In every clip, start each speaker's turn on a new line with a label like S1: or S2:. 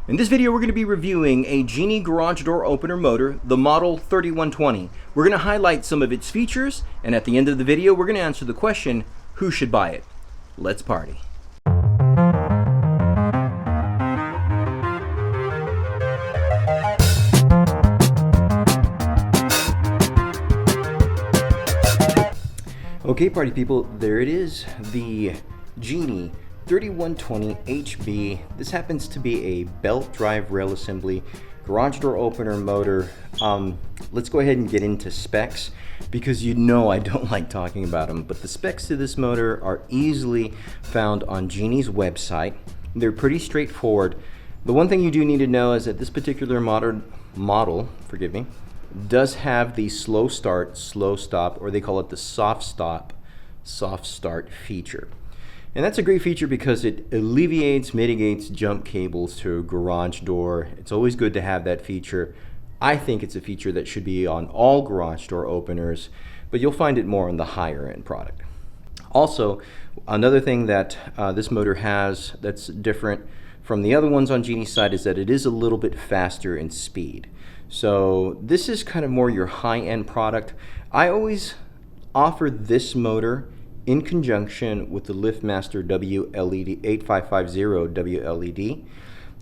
S1: In this video, we're going to be reviewing a Genie Garage Door Opener motor, the model 3120. We're going to highlight some of its features, and at the end of the video, we're going to answer the question, who should buy it? Let's party. Okay, party people, there it is, the Genie 3120 HB. This happens to be a belt drive rail assembly garage door opener motor. Let's go ahead and get into specs, because you know I don't like talking about them, but the specs to this motor are easily found on Genie's website. They're pretty straightforward. The one thing you do need to know is that this particular model, does have the slow start, slow stop, or they call it the soft stop, soft start feature. And that's a great feature because it alleviates, mitigates jump cables to a garage door. It's always good to have that feature. I think it's a feature that should be on all garage door openers, but you'll find it more on the higher end product. Also, another thing that this motor has that's different from the other ones on Genie's side is that it is a little bit faster in speed. So this is kind of more your high-end product. I always offer this motor in conjunction with the LiftMaster WLED 8550 WLED.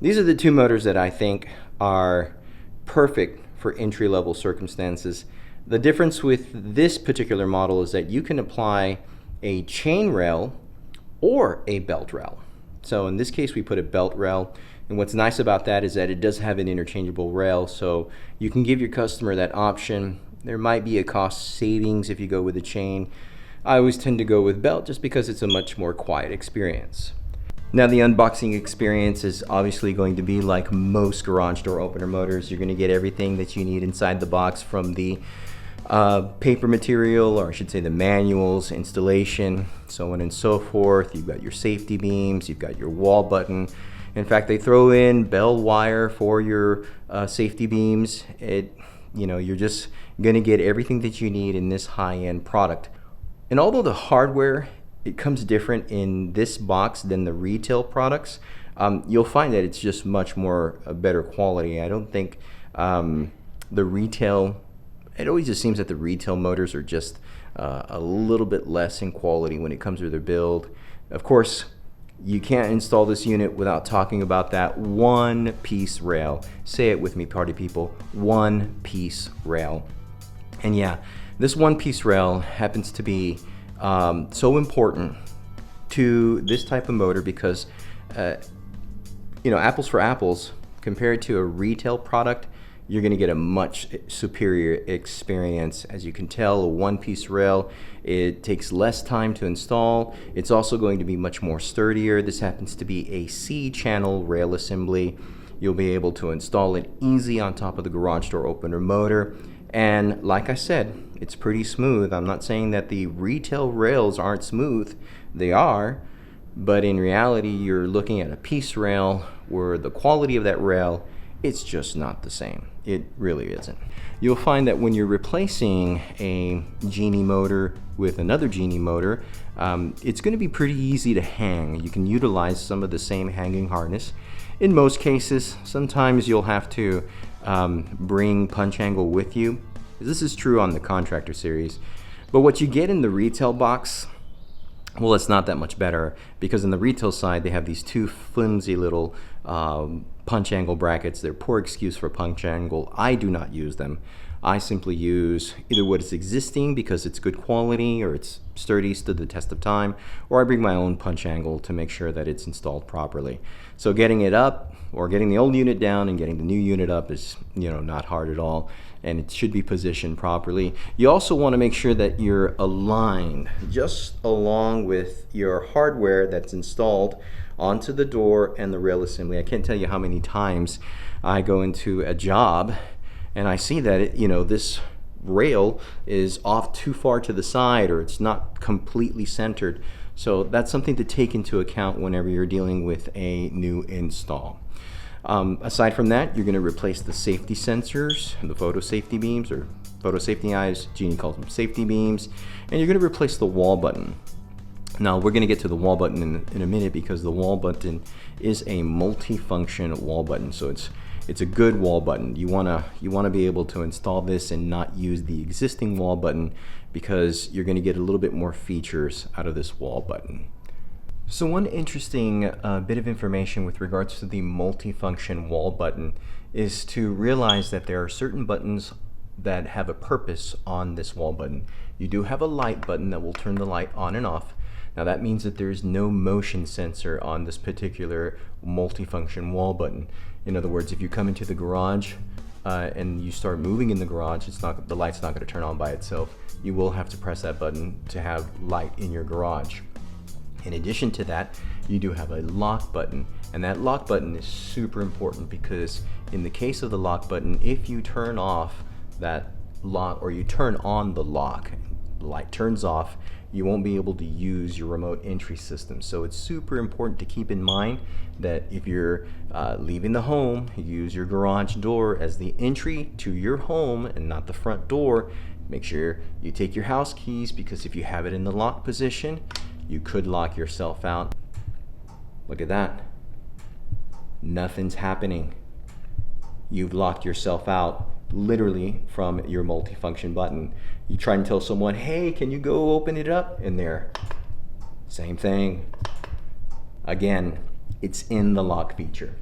S1: These are the two motors that I think are perfect for entry-level circumstances. The difference with this particular model is that you can apply a chain rail or a belt rail. So in this case, we put a belt rail. And what's nice about that is that it does have an interchangeable rail, so you can give your customer that option. There might be a cost savings if you go with a chain. I always tend to go with belt just because it's a much more quiet experience. Now, the unboxing experience is obviously going to be like most garage door opener motors. You're going to get everything that you need inside the box, from the paper material, or I should say the manuals, installation, so on and so forth. You've got your safety beams, you've got your wall button. In fact, they throw in bell wire for your safety beams. You're just going to get everything that you need in this high-end product. And although the hardware, it comes different in this box than the retail products, you'll find that it's just much more better quality. I don't think the retail, it always just seems that the retail motors are just a little bit less in quality when it comes to their build. Of course, you can't install this unit without talking about that one-piece rail. Say it with me, party people, one-piece rail. And yeah, this one-piece rail happens to be so important to this type of motor because, apples for apples, compared to a retail product, you're going to get a much superior experience. As you can tell, a one-piece rail, it takes less time to install. It's also going to be much more sturdier. This happens to be a C-channel rail assembly. You'll be able to install it easy on top of the garage door opener motor. And like I said, it's pretty smooth. I'm not saying that the retail rails aren't smooth. They are. But in reality, you're looking at a piece rail where the quality of that rail, it's just not the same. It really isn't. You'll find that when you're replacing a Genie motor with another Genie motor, it's going to be pretty easy to hang. You can utilize some of the same hanging harness. In most cases, sometimes you'll have to bring punch angle with you. This is true on the Contractor series. But what you get in the retail box, well, it's not that much better, because in the retail side, they have these two flimsy little punch angle brackets. They're poor excuse for punch angle. I do not use them. I simply use either what is existing because it's good quality or it's sturdy, stood the test of time, or I bring my own punch angle to make sure that it's installed properly. So getting it up, or getting the old unit down and getting the new unit up, is not hard at all, and it should be positioned properly. You also want to make sure that you're aligned just along with your hardware that's installed onto the door and the rail assembly. I can't tell you how many times I go into a job and I see that this rail is off too far to the side, or it's not completely centered. So that's something to take into account whenever you're dealing with a new install. Aside from that, you're going to replace the safety sensors, the photo safety beams, or photo safety eyes. Genie calls them safety beams. And you're going to replace the wall button. Now, we're going to get to the wall button in a minute, because the wall button is a multi-function wall button. So it's a good wall button. You wanna be able to install this and not use the existing wall button, because you're gonna get a little bit more features out of this wall button. So one interesting bit of information with regards to the multi-function wall button is to realize that there are certain buttons that have a purpose on this wall button. You do have a light button that will turn the light on and off. Now that means that there's no motion sensor on this particular multi-function wall button. In other words, if you come into the garage and you start moving in the garage, the light's not going to turn on by itself. You will have to press that button to have light in your garage. In addition to that, you do have a lock button, and that lock button is super important, because in the case of the lock button, if you turn off that lock or you turn on the lock, the light turns off, you won't be able to use your remote entry system. So it's super important to keep in mind that if you're leaving the home, use your garage door as the entry to your home and not the front door. Make sure you take your house keys, because if you have it in the lock position, you could lock yourself out. Look at that. Nothing's happening. You've locked yourself out literally from your multifunction button. You try and tell someone, hey, can you go open it up? In there, same thing. Again, it's in the lock feature.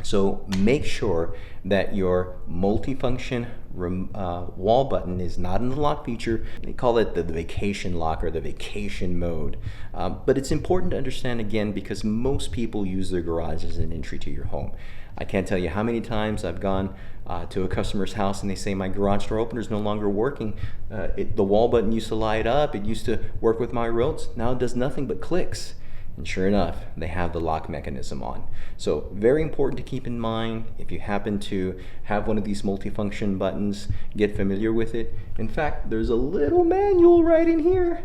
S1: So make sure that your multifunction wall button is not in the lock feature. They call it the vacation lock or the vacation mode. But it's important to understand, again, because most people use their garage as an entry to your home. I can't tell you how many times I've gone to a customer's house and they say, my garage door opener is no longer working. The wall button used to light up. It used to work with my remotes. Now it does nothing but clicks. And sure enough, they have the lock mechanism on. So very important to keep in mind. If you happen to have one of these multifunction buttons, get familiar with it. In fact, there's a little manual right in here.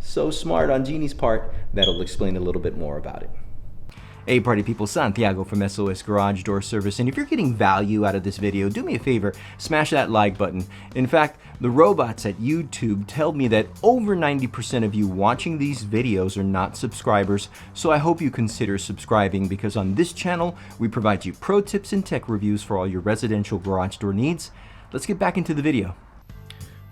S1: So smart on Genie's part, that'll explain a little bit more about it. Hey party people, Santiago from SOS Garage Door Service, and if you're getting value out of this video, do me a favor, smash that like button. In fact, the robots at YouTube tell me that over 90% of you watching these videos are not subscribers, so I hope you consider subscribing, because on this channel, we provide you pro tips and tech reviews for all your residential garage door needs. Let's get back into the video.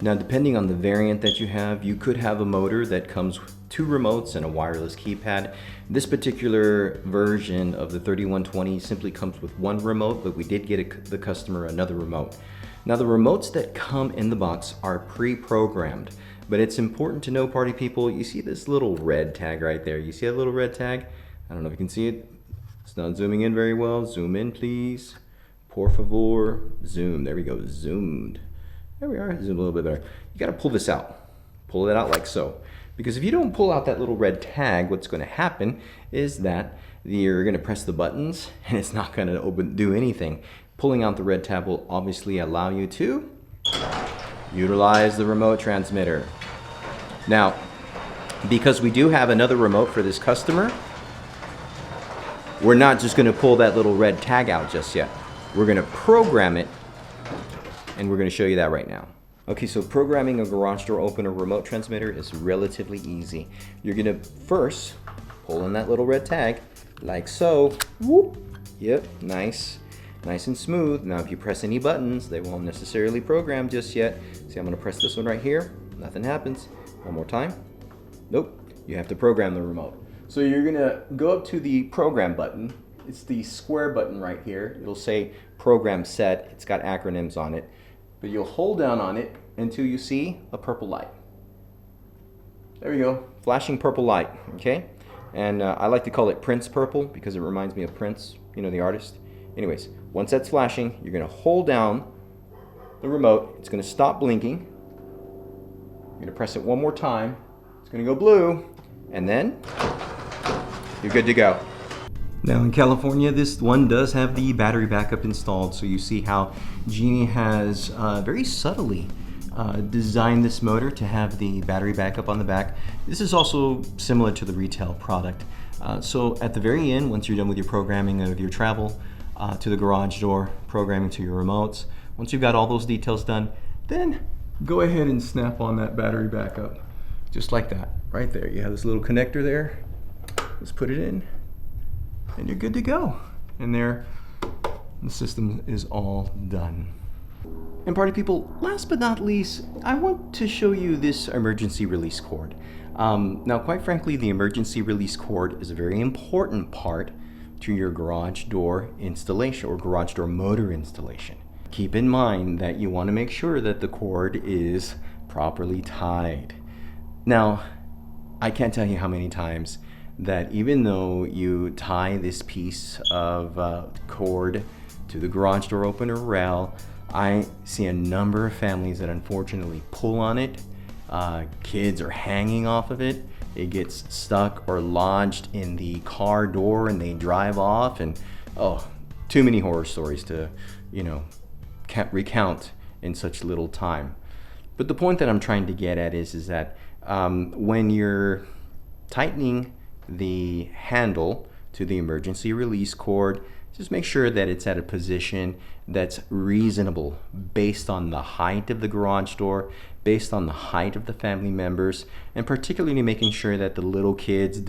S1: Now, depending on the variant that you have, you could have a motor that comes with 2 remotes and a wireless keypad. This particular version of the 3120 simply comes with 1 remote, but we did get the customer another remote. Now, the remotes that come in the box are pre-programmed, but it's important to know, party people, you see this little red tag right there. You see that little red tag? I don't know if you can see it. It's not zooming in very well. Zoom in, please. Por favor. Zoom. There we go. Zoomed. There we are. Zoom a little bit better. You got to pull this out. Pull it out like so. Because if you don't pull out that little red tag, what's going to happen is that you're going to press the buttons and it's not going to do anything. Pulling out the red tab will obviously allow you to utilize the remote transmitter. Now, because we do have another remote for this customer, we're not just going to pull that little red tag out just yet. We're going to program it, and we're going to show you that right now. Okay, so programming a garage door opener remote transmitter is relatively easy. You're going to first pull in that little red tag, like so. Whoop. Yep, nice and smooth. Now, if you press any buttons, they won't necessarily program just yet. See, I'm going to press this one right here. Nothing happens. One more time. Nope. You have to program the remote. So you're going to go up to the program button. It's the square button right here. It'll say program set. It's got acronyms on it. But you'll hold down on it until you see a purple light. There we go, flashing purple light, okay? And I like to call it Prince purple because it reminds me of Prince, you know, the artist. Anyways, once that's flashing, you're gonna hold down the remote. It's gonna stop blinking. You're gonna press it one more time. It's gonna go blue, and then you're good to go. Now in California, this one does have the battery backup installed, so you see how Genie has very subtly designed this motor to have the battery backup on the back. This is also similar to the retail product. So at the very end, once you're done with your programming of your travel to the garage door, programming to your remotes, once you've got all those details done, then go ahead and snap on that battery backup. Just like that, right there. You have this little connector there. Let's put it in. and you're good to go. And there, the system is all done. And party people, last but not least, I want to show you this emergency release cord. Now, quite frankly, the emergency release cord is a very important part to your garage door installation or garage door motor installation. Keep in mind that you want to make sure that the cord is properly tied. Now, I can't tell you how many times that even though you tie this piece of cord to the garage door opener rail, I see a number of families that unfortunately pull on it. Kids are hanging off of it. It gets stuck or lodged in the car door and they drive off, and oh, too many horror stories to, can't recount in such little time. But the point that I'm trying to get at is that when you're tightening the handle to the emergency release cord, just make sure that it's at a position that's reasonable based on the height of the garage door, based on the height of the family members, and particularly making sure that the little kids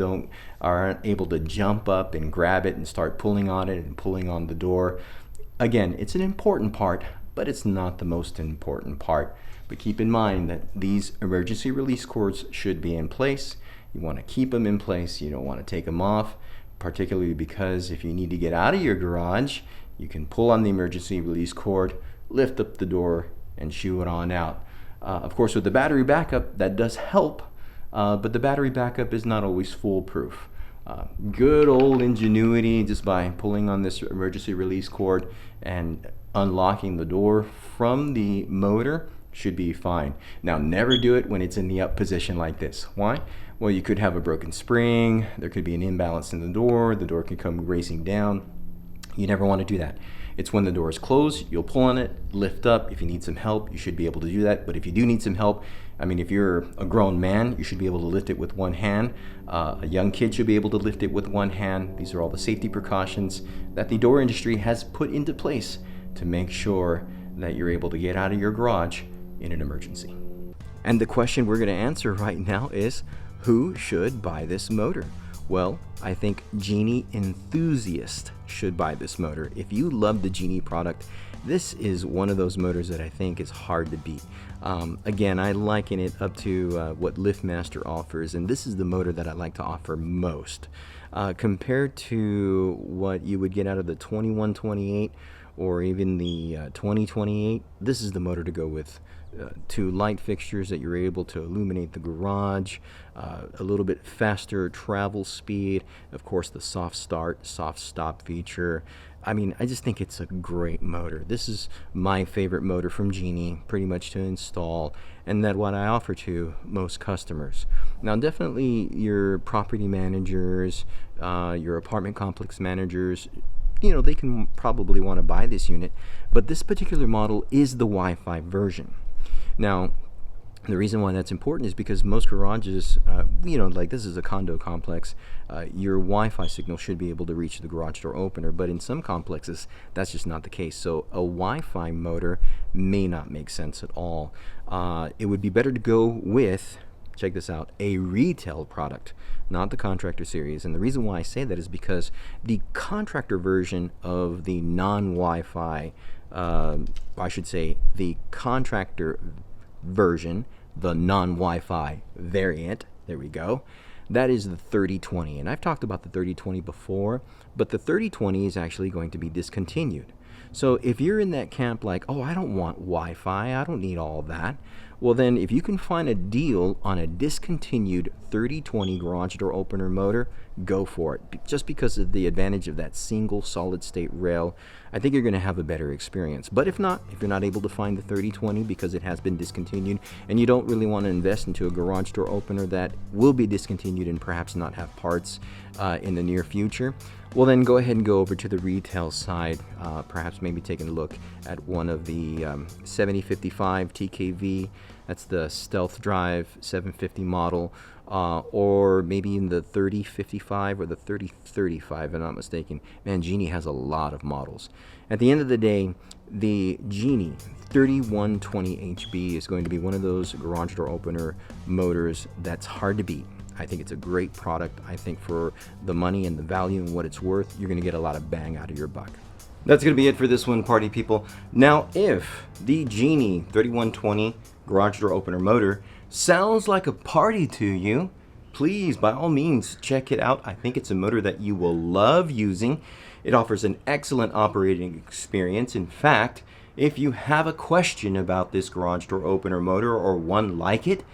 S1: aren't able to jump up and grab it and start pulling on it and pulling on the door. Again, it's an important part, but it's not the most important part. But keep in mind that these emergency release cords should be in place. You want to keep them in place. You don't want to take them off, particularly because if you need to get out of your garage, you can pull on the emergency release cord, lift up the door, and shoo it on out. Of course, with the battery backup, that does help, but the battery backup is not always foolproof. Good old ingenuity, just by pulling on this emergency release cord and unlocking the door from the motor, should be fine. Now, never do it when it's in the up position like this. Why? Well, you could have a broken spring, there could be an imbalance in the door could come racing down. You never want to do that. It's when the door is closed, you'll pull on it, lift up. If you need some help, you should be able to do that. But if you do need some help, if you're a grown man, you should be able to lift it with one hand. A young kid should be able to lift it with one hand. These are all the safety precautions that the door industry has put into place to make sure that you're able to get out of your garage in an emergency. And the question we're going to answer right now is, who should buy this motor? Well, I think Genie enthusiasts should buy this motor. If you love the Genie product, this is one of those motors that I think is hard to beat. Again, I liken it up to what LiftMaster offers, and this is the motor that I like to offer most. Compared to what you would get out of the 2128 or even the 2028, this is the motor to go with. Two light fixtures that you're able to illuminate the garage, a little bit faster travel speed, of course the soft start, soft stop feature. I just think it's a great motor. This is my favorite motor from Genie, pretty much to install, and that what I offer to most customers. Now, definitely your property managers, your apartment complex managers, they can probably want to buy this unit, but this particular model is the Wi-Fi version. Now, the reason why that's important is because most garages, like this is a condo complex, your Wi-Fi signal should be able to reach the garage door opener, but in some complexes, that's just not the case. So a Wi-Fi motor may not make sense at all. It would be better to go with, check this out, a retail product, not the contractor series. And the reason why I say that is because the contractor version of the non-Wi-Fi, I should say the contractor version, the non-Wi-Fi variant, there we go, that is the 3020. And I've talked about the 3020 before, but the 3020 is actually going to be discontinued. So if you're in that camp like, oh, I don't want Wi-Fi, I don't need all that, well then if you can find a deal on a discontinued 3020 garage door opener motor, go for it. Just because of the advantage of that single solid state rail, I think you're going to have a better experience. But if not, if you're not able to find the 3020 because it has been discontinued and you don't really want to invest into a garage door opener that will be discontinued and perhaps not have parts in the near future, well then go ahead and go over to the retail side, perhaps maybe taking a look at one of the 7055 TKV, that's the Stealth Drive 750 model, or maybe in the 3055 or the 3035, if I'm not mistaken. Man, Genie has a lot of models. At the end of the day, the Genie 3120 HB is going to be one of those garage door opener motors that's hard to beat. I think it's a great product. I think for the money and the value and what it's worth, you're going to get a lot of bang out of your buck. That's going to be it for this one, party people. Now, if the Genie 3120 Garage Door Opener motor sounds like a party to you, please, by all means, check it out. I think it's a motor that you will love using. It offers an excellent operating experience. In fact, if you have a question about this garage door opener motor or one like it,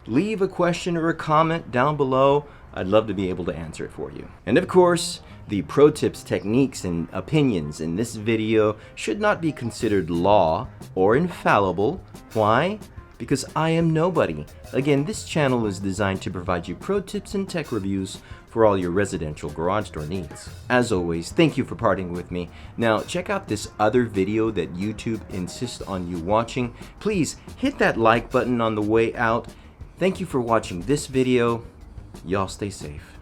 S1: leave a question or a comment down below. I'd love to be able to answer it for you. And of course, the pro tips, techniques, and opinions in this video should not be considered law or infallible. Why? Because I am nobody. Again, this channel is designed to provide you pro tips and tech reviews for all your residential garage door needs. As always, thank you for partying with me. Now, check out this other video that YouTube insists on you watching. Please hit that like button on the way out. Thank you for watching this video. Y'all stay safe.